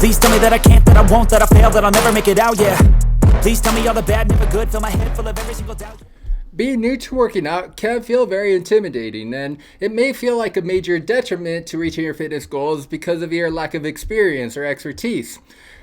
Please tell me that I can't, that I won't, that I fail, that I'll never make it out, yeah. Please tell me all the bad, never good, fill my head full of every single doubt. Being new to working out can feel very intimidating, and it may feel like a major detriment to reaching your fitness goals because of your lack of experience or expertise.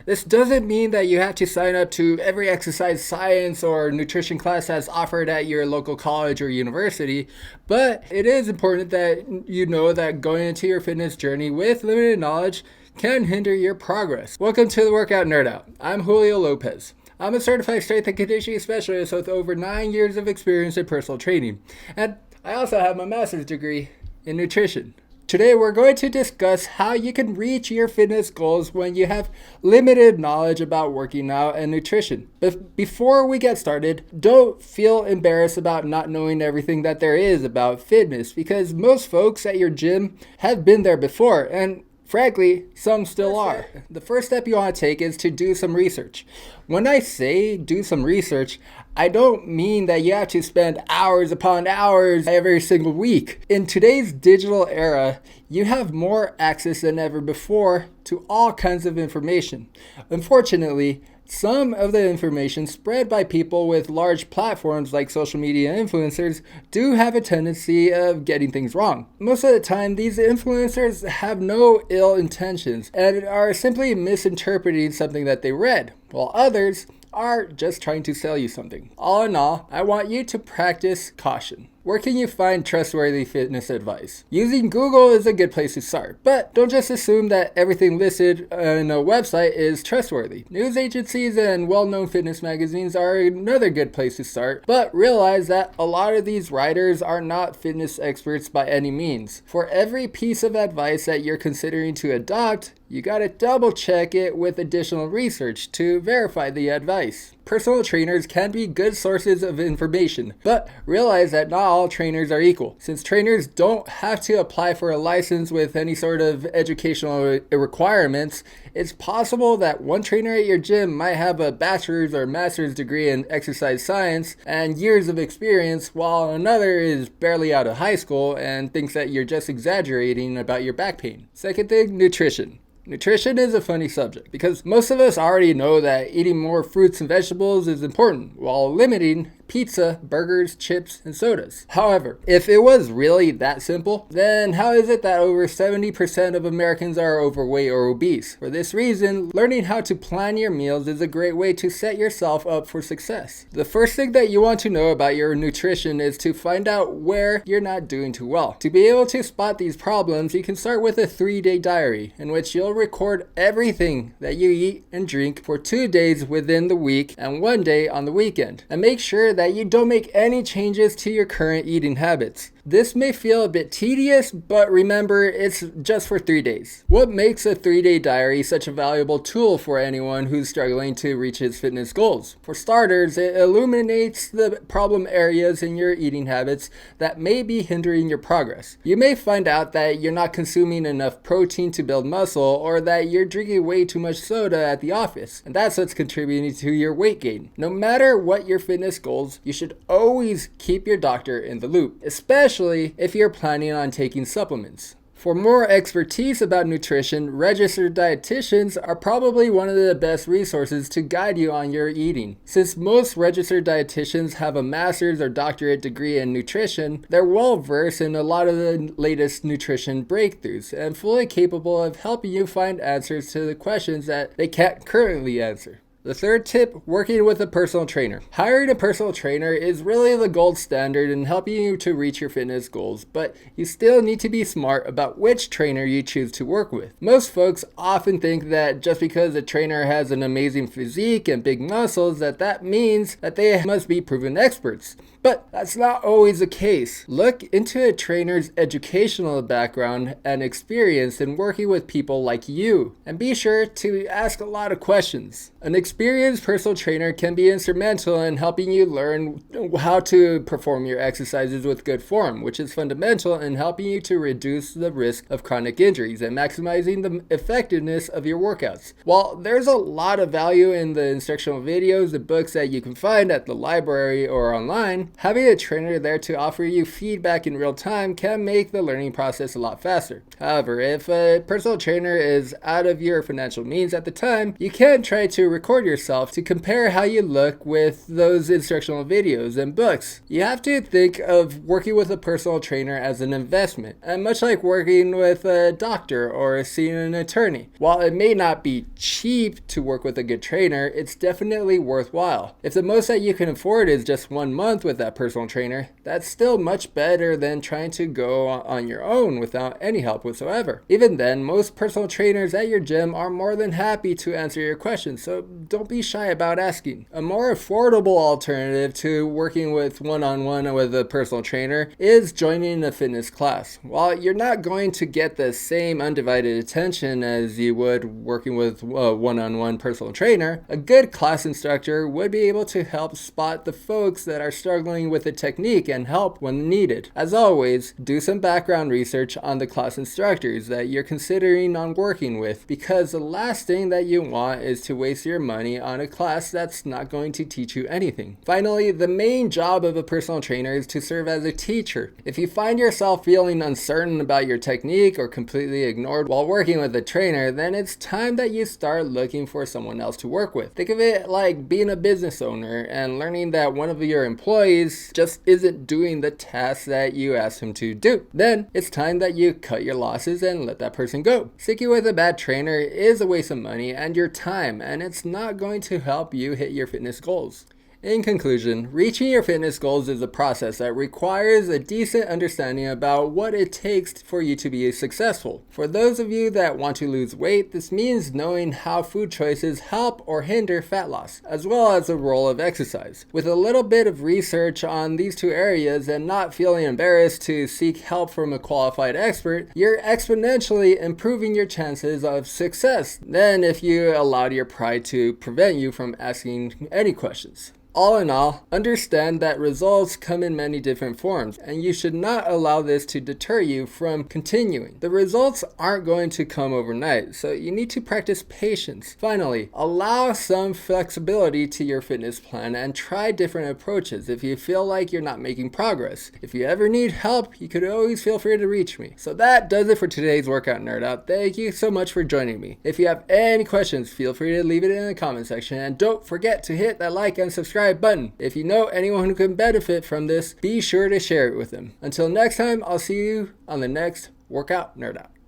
This doesn't mean that you have to sign up to every exercise science or nutrition class that's offered at your local college or university, but it is important that you know that going into your fitness journey with limited knowledge can hinder your progress. Welcome to the Workout Nerd Out. I'm Julio Lopez. I'm a certified strength and conditioning specialist with over 9 years of experience in personal training, and I also have my master's degree in nutrition. Today we're going to discuss how you can reach your fitness goals when you have limited knowledge about working out and nutrition. But before we get started, don't feel embarrassed about not knowing everything that there is about fitness, because most folks at your gym have been there before, and frankly, some still are. The first step you want to take is to do some research. When I say do some research, I don't mean that you have to spend hours upon hours every single week. In today's digital era, you have more access than ever before to all kinds of information. Unfortunately, some of the information spread by people with large platforms like social media influencers do have a tendency of getting things wrong. Most of the time, these influencers have no ill intentions and are simply misinterpreting something that they read, while others are just trying to sell you something. All in all, I want you to practice caution. Where can you find trustworthy fitness advice? Using Google is a good place to start, but don't just assume that everything listed on a website is trustworthy. News agencies and well-known fitness magazines are another good place to start, but realize that a lot of these writers are not fitness experts by any means. For every piece of advice that you're considering to adopt, you gotta double check it with additional research to verify the advice. Personal trainers can be good sources of information, but realize that not all trainers are equal. Since trainers don't have to apply for a license with any sort of educational requirements, it's possible that one trainer at your gym might have a bachelor's or master's degree in exercise science and years of experience, while another is barely out of high school and thinks that you're just exaggerating about your back pain. Second thing, nutrition. Nutrition is a funny subject because most of us already know that eating more fruits and vegetables is important, while limiting pizza, burgers, chips, and sodas. However, if it was really that simple, then how is it that over 70% of Americans are overweight or obese? For this reason, learning how to plan your meals is a great way to set yourself up for success. The first thing that you want to know about your nutrition is to find out where you're not doing too well. To be able to spot these problems, you can start with a 3-day diary in which you'll record everything that you eat and drink for 2 days within the week and 1 day on the weekend. And make sure that you don't make any changes to your current eating habits. This may feel a bit tedious, but remember, it's just for 3 days. What makes a 3-day diary such a valuable tool for anyone who's struggling to reach his fitness goals? For starters, it illuminates the problem areas in your eating habits that may be hindering your progress. You may find out that you're not consuming enough protein to build muscle, or that you're drinking way too much soda at the office, and that's what's contributing to your weight gain. No matter what your fitness goals, you should always keep your doctor in the loop, especially if you're planning on taking supplements. For more expertise about nutrition, registered dietitians are probably one of the best resources to guide you on your eating. Since most registered dietitians have a master's or doctorate degree in nutrition, they're well versed in a lot of the latest nutrition breakthroughs and fully capable of helping you find answers to the questions that they can't currently answer. The third tip, working with a personal trainer. Hiring a personal trainer is really the gold standard in helping you to reach your fitness goals, but you still need to be smart about which trainer you choose to work with. Most folks often think that just because a trainer has an amazing physique and big muscles, that means that they must be proven experts. But that's not always the case. Look into a trainer's educational background and experience in working with people like you, and be sure to ask a lot of questions. An experienced personal trainer can be instrumental in helping you learn how to perform your exercises with good form, which is fundamental in helping you to reduce the risk of chronic injuries and maximizing the effectiveness of your workouts. While there's a lot of value in the instructional videos and books that you can find at the library or online, learning, having a trainer there to offer you feedback in real time can make the learning process a lot faster. However, if a personal trainer is out of your financial means at the time, you can try to record yourself to compare how you look with those instructional videos and books. You have to think of working with a personal trainer as an investment, and much like working with a doctor or seeing an attorney. While it may not be cheap to work with a good trainer, it's definitely worthwhile. If the most that you can afford is just 1 month with that personal trainer, that's still much better than trying to go on your own without any help whatsoever. Even then, most personal trainers at your gym are more than happy to answer your questions, so don't be shy about asking. A more affordable alternative to working with one-on-one with a personal trainer is joining a fitness class. While you're not going to get the same undivided attention as you would working with a one-on-one personal trainer, a good class instructor would be able to help spot the folks that are struggling with the technique and help when needed. As always, do some background research on the class instructors that you're considering on working with, because the last thing that you want is to waste your money on a class that's not going to teach you anything. Finally, the main job of a personal trainer is to serve as a teacher. If you find yourself feeling uncertain about your technique or completely ignored while working with a trainer, then it's time that you start looking for someone else to work with. Think of it like being a business owner and learning that one of your employees just isn't doing the tasks that you asked him to do. Then it's time that you cut your losses and let that person go. Sticking with a bad trainer is a waste of money and your time, and it's not going to help you hit your fitness goals. In conclusion, reaching your fitness goals is a process that requires a decent understanding about what it takes for you to be successful. For those of you that want to lose weight, this means knowing how food choices help or hinder fat loss, as well as the role of exercise. With a little bit of research on these two areas and not feeling embarrassed to seek help from a qualified expert, you're exponentially improving your chances of success than if you allowed your pride to prevent you from asking any questions. All in all, understand that results come in many different forms, and you should not allow this to deter you from continuing. The results aren't going to come overnight, so you need to practice patience. Finally, allow some flexibility to your fitness plan and try different approaches if you feel like you're not making progress. If you ever need help, you could always feel free to reach me. So that does it for today's Workout Nerd Out. Thank you so much for joining me. If you have any questions, feel free to leave it in the comment section, and don't forget to hit that like and subscribe button. If you know anyone who can benefit from this, be sure to share it with them. Until next time, I'll see you on the next Workout Nerd Out.